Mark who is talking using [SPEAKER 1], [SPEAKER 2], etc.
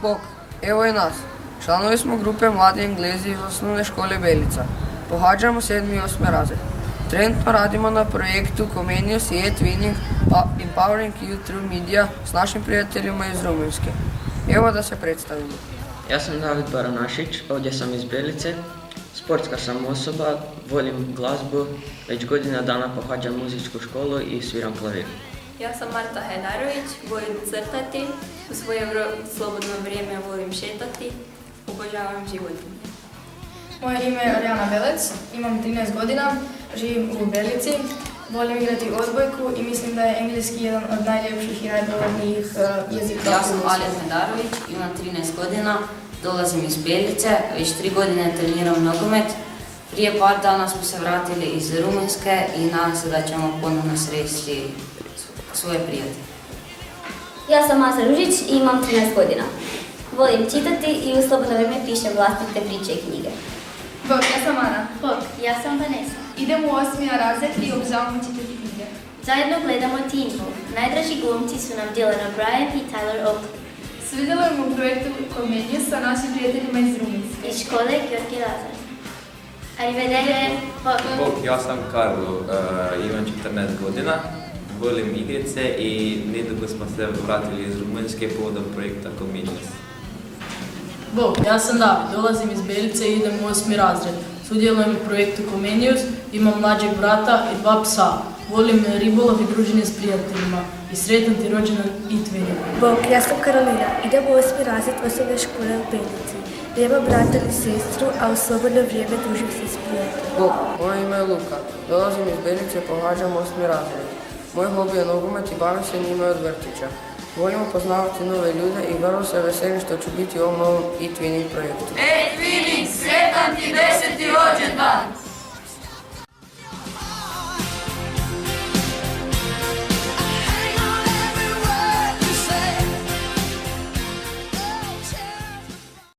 [SPEAKER 1] Bog, evo i nas. Članovi smo grupe Mladi Englezi iz osnovne škole Belica. Pohađamo 7. i 8. razred. Trenutno radimo na projektu Comenius i e-twinning Empowering Youth Through Media s našim prijateljima iz Rumunjske. Evo da se predstavimo.
[SPEAKER 2] Ja sam David Baranašić, ovdje sam iz Belice. Sportska sam osoba, volim glazbu, već godina dana pohađam muzičku školu i sviram klavir.
[SPEAKER 3] Ja sam Marta Hajdarović, volim crtati, u svoje slobodno vrijeme volim šetati, obožavam životinje.
[SPEAKER 4] Moje ime je Arijana Belec, imam 13 godina, živim u Belici, volim igrati odbojku i mislim da je engleski jedan od najljepših i najbolnijih jezika.
[SPEAKER 5] Ja sam Alija Hajdarović, imam 13 godina, dolazim iz Belice, već 3 godine treniram nogomet. Prije par dana smo se vratili iz Rumunjske i nadam se da ćemo ponovno sresti svoje prijatelje.
[SPEAKER 6] Ja sam Maza Ružić i imam 13 godina. Volim čitati i u slobodno vrijeme pišem vlastite priče i knjige.
[SPEAKER 4] Bog, ja sam Ana.
[SPEAKER 6] Bog, ja sam Vanessa.
[SPEAKER 4] Idemo u 8. razred i obožavamo čitati knjige.
[SPEAKER 6] Zajedno gledamo Teen Wolf. Najdraži glumci su nam Dylan O'Brien i Tyler Oakley.
[SPEAKER 4] Sudjelujemo u projektu Comenius sa našim prijateljima iz Rumunjske.
[SPEAKER 6] Iz škole Georgi Lazar. Arrivederci.
[SPEAKER 7] Bog, ja sam Karlo, imam 14 godina, volim igrice i nedugo smo se vratili iz Rumunjske povodom projekta Comenius.
[SPEAKER 8] Bog, ja sam David, dolazim iz Belice i idem u 8. razred. Sudjelujem u projektu Comenius, imam mlađeg brata i 2 psa. Volim ribolov i druženje s prijateljima i sretan ti rođendan i twinning.
[SPEAKER 9] Bog, ja sam Karolina, idem u 8. razred osnovne škole u Belici. Nemam brata ili sestru, a u slobodno vrijeme družim se s prijateljima.
[SPEAKER 1] Bog, moje ime je Luka. Dolazim iz Belice, pohađam 8. razred. Moj hobi je nogomet i bavim se njime od vrtića. Volim upoznavati nove ljude i vrlo se veselim što ću biti u ovom novom e-twinning projektu.
[SPEAKER 10] E-twinning, sretan ti 10. rođendan!